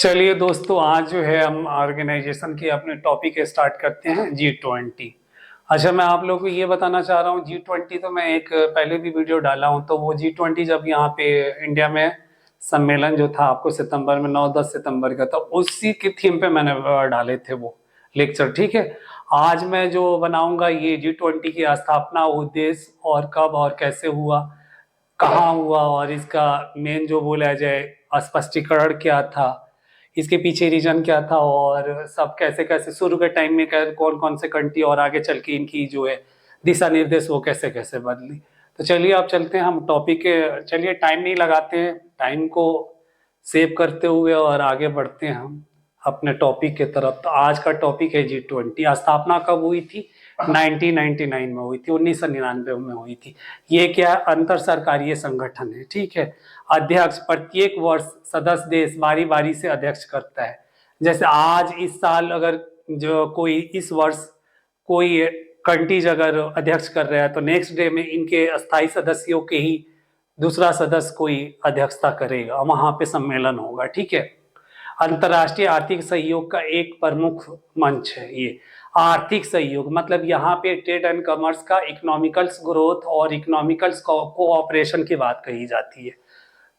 चलिए दोस्तों, आज जो है हम ऑर्गेनाइजेशन की अपने टॉपिक स्टार्ट करते हैं G20। अच्छा, मैं आप लोगों को ये बताना चाह रहा हूँ G20 तो मैं एक पहले भी वीडियो डाला हूँ। तो वो G20 जब यहाँ पे इंडिया में सम्मेलन जो था आपको सितंबर में 9-10 सितंबर का, तो उसी की थीम पे मैंने डाले थे वो लेक्चर। ठीक है, आज मैं जो बनाऊंगा ये G20 की स्थापना, उद्देश्य और कब और कैसे हुआ, कहाँ हुआ और इसका मेन जो बोला जाए स्पष्टीकरण क्या था, इसके पीछे रीजन क्या था और सब कैसे कैसे शुरू के टाइम में कौन कौन से कंट्री और आगे चल के इनकी जो है दिशा निर्देश वो कैसे कैसे बदली। तो चलिए आप चलते हैं हम टॉपिक के, चलिए टाइम नहीं लगाते हैं, टाइम को सेव करते हुए और आगे बढ़ते हैं हम अपने टॉपिक के तरफ। तो आज का टॉपिक है G20। स्थापना कब हुई थी? 1999 में हुई थी, 1999 में हुई थी। ये क्या अंतर सरकारीय संगठन है। ठीक है, अध्यक्ष प्रत्येक वर्ष सदस्य देश बारी बारी से अध्यक्ष करता है। जैसे आज इस साल अगर जो कोई इस वर्ष कोई कंट्रीज अगर अध्यक्ष कर रहा है तो नेक्स्ट डे में इनके अस्थायी सदस्यों के ही दूसरा सदस्य कोई अध्यक्षता करेगा, वहां पे सम्मेलन होगा। ठीक है, अंतर्राष्ट्रीय आर्थिक सहयोग का एक प्रमुख मंच है ये। आर्थिक सहयोग मतलब यहाँ पे ट्रेड एंड कॉमर्स का इकोनॉमिकल्स ग्रोथ और इकोनॉमिकल्स कोऑपरेशन की बात कही जाती है।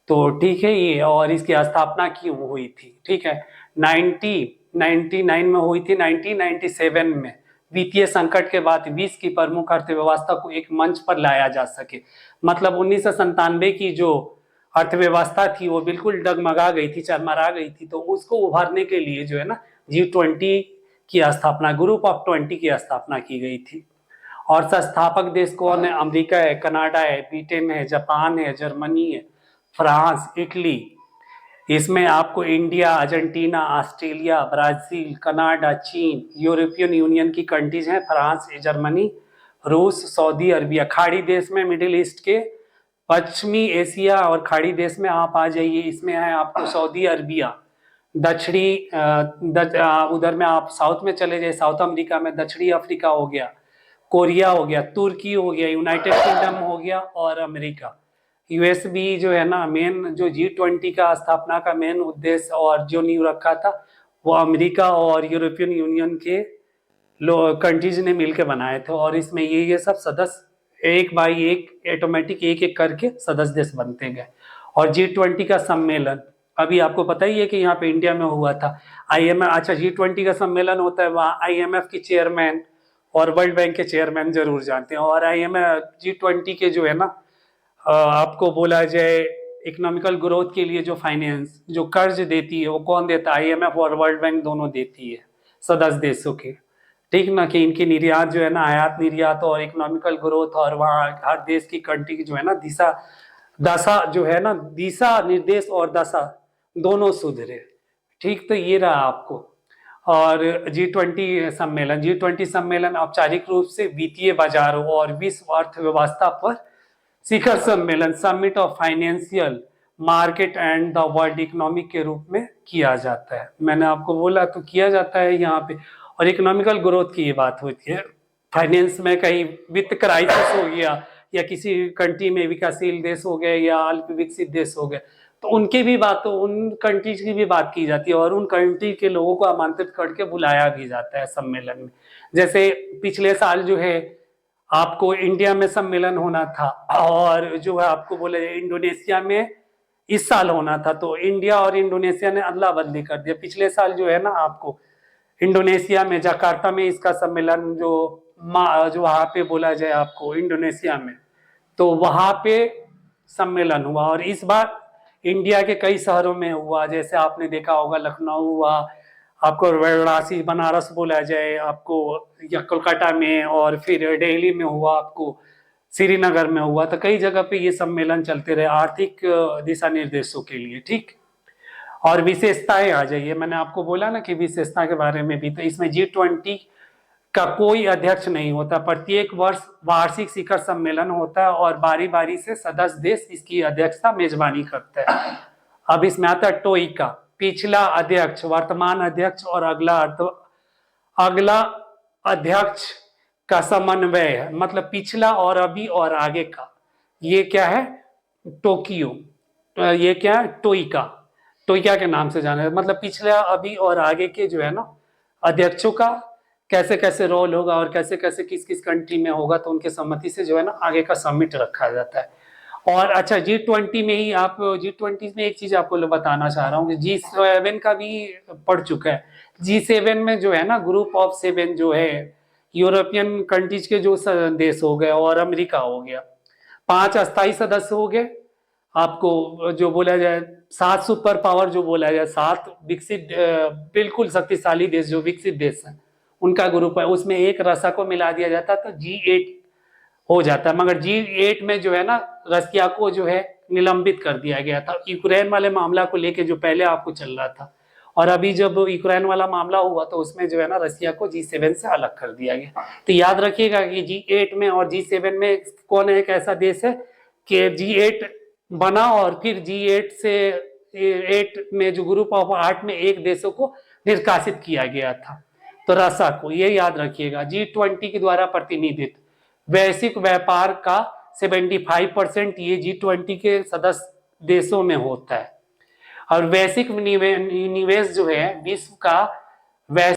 तो ठीक है ये, और इसकी स्थापना क्यों हुई थी? ठीक है, 1999 में हुई थी। 1997 में वित्तीय संकट के बाद विश्व की प्रमुख अर्थव्यवस्था को एक मंच पर लाया जा सके। मतलब 1997 की जो अर्थव्यवस्था थी वो बिल्कुल डगमगा गई थी, चरमरा गई थी। तो उसको उभारने के लिए जो है ना G20 की स्थापना, ग्रुप ऑफ 20 की स्थापना की गई थी। और संस्थापक देश कौन है? अमेरिका है, कनाडा है, ब्रिटेन है, जापान है, जर्मनी है, फ्रांस, इटली। इसमें आपको India, Argentina, Australia, Brazil, Canada, चीन, यूरोपियन यूनियन की कंट्रीज हैं, फ्रांस, जर्मनी, रूस, सऊदी अरबिया। खाड़ी देश में मिडिल ईस्ट के, पश्चिमी एशिया और खाड़ी देश में आप आ जाइए, इसमें है आपको सऊदी अरबिया। दक्षिणी उधर में आप साउथ में चले जाइए, साउथ अमेरिका में दक्षिणी अफ्रीका हो गया, कोरिया हो गया, तुर्की हो गया, यूनाइटेड किंगडम हो गया और अमेरिका। यूएस भी जो है ना, मेन जो G20 का स्थापना का मेन उद्देश्य और जो नींव रखा था वो अमेरिका और यूरोपियन यूनियन के कंट्रीज ने मिलकर बनाए थे। और इसमें ये सब सदस्य एक बाई एक ऑटोमेटिक एक एक करके सदस्य देश बनते गए। और G20 का सम्मेलन अभी आपको पता ही है कि यहाँ पे इंडिया में हुआ था। IMF, अच्छा G20 का सम्मेलन होता है, वहाँ IMF की चेयरमैन और वर्ल्ड बैंक के चेयरमैन जरूर जानते हैं। और IMF G20 के जो है ना, आपको बोला जाए इकोनॉमिकल ग्रोथ के लिए जो फाइनेंस, जो कर्ज देती है वो कौन देता है? IMF और वर्ल्ड बैंक दोनों देती है सदस्य देशों के। ठीक ना, कि इनकी निर्यात जो है ना, आयात निर्यात और इकोनॉमिकल ग्रोथ, और वहाँ हर देश की कंट्री की जो है ना दिशा दशा जो है ना, दिशा निर्देश और दशा दोनों सुधरे। ठीक, तो ये रहा आपको। और G20 सम्मेलन औपचारिक रूप से वित्तीय बाजारों और विश्व अर्थव्यवस्था पर शिखर सम्मेलन, summit of financial market and the world economic के रूप में किया जाता है। मैंने आपको बोला तो किया जाता है यहाँ पे। और इकोनॉमिकल ग्रोथ की ये बात होती है, फाइनेंस में कहीं वित्त क्राइसिस हो गया या किसी कंट्री में विकासशील देश हो गए या अल्प विकसित देश हो गए, तो उनकी भी बात, उन कंट्रीज की भी बात की जाती है और उन कंट्री के लोगों को आमंत्रित करके बुलाया भी जाता है सम्मेलन में। जैसे पिछले साल जो है आपको इंडिया में सम्मेलन होना था, और जो है आपको बोले इंडोनेशिया में इस साल होना था, तो इंडिया और इंडोनेशिया ने अदला बदली कर दिया। पिछले साल जो है ना आपको इंडोनेशिया में जकार्ता में इसका सम्मेलन जो वहां पे बोला जाए आपको इंडोनेशिया में, तो वहां पे सम्मेलन हुआ। और इस बार इंडिया के कई शहरों में हुआ, जैसे आपने देखा होगा लखनऊ हुआ, आपको वाराणसी, बनारस बोला जाए आपको, या कोलकाता में, और फिर दिल्ली में हुआ, आपको श्रीनगर में हुआ। तो कई जगह पे ये सम्मेलन चलते रहे आर्थिक दिशा निर्देशों के लिए। ठीक, और विशेषताएं आ जाइए, मैंने आपको बोला ना कि विशेषता के बारे में भी। तो इसमें G20 का कोई अध्यक्ष नहीं होता, प्रत्येक वर्ष वार्षिक शिखर सम्मेलन होता है और बारी बारी से सदस्य देश इसकी अध्यक्षता मेजबानी करता है। अब इसमें आता है टोइका, पिछला अध्यक्ष, वर्तमान अध्यक्ष और अगला अध्यक्ष का समन्वय है। मतलब पिछला और अभी और आगे का, ये क्या है? टोक्यो, ये क्या है? टोइका। टोइका के नाम से जाना है, मतलब पिछले अभी और आगे के जो है ना अध्यक्षों का कैसे कैसे रोल होगा और कैसे कैसे किस किस कंट्री में होगा, तो उनके सम्मति से जो है ना आगे का समिट रखा जाता है। और अच्छा G20 में ही आप, G20 में एक चीज आपको बताना चाह रहा हूँ कि G7 का भी पड़ चुका है। G7 में जो है ना ग्रुप ऑफ 7 जो है, यूरोपियन कंट्रीज के जो देश हो गए और अमेरिका हो गया, 5 अस्थायी सदस्य हो गए, आपको जो बोला जाए 7 सुपर पावर जो बोला जाए, 7 विकसित बिल्कुल शक्तिशाली देश जो विकसित देश है उनका ग्रुप है, उसमें एक रसा को मिला दिया जाता तो G8 हो जाता है। मगर G8 में जो है ना रसिया को जो है निलंबित कर दिया गया था यूक्रेन वाले मामला को लेके, जो पहले आपको चल रहा था। और अभी जब यूक्रेन वाला मामला हुआ तो उसमें जो है ना रसिया को G7 से अलग कर दिया गया। तो याद रखिएगा कि G8 में और G7 में कौन एक ऐसा देश है कि G8 बना और फिर G8 से 8 में जो ग्रुप ऑफ 8 में एक देशों को निष्कासित किया गया था, तो रसा को, ये याद रखिएगा। G20 के द्वारा प्रतिनिधित्व वैश्विक व्यापार का 75% ये G20 के सदस्य देशों में होता है। और वैश्विक निवेश जो है विश्व का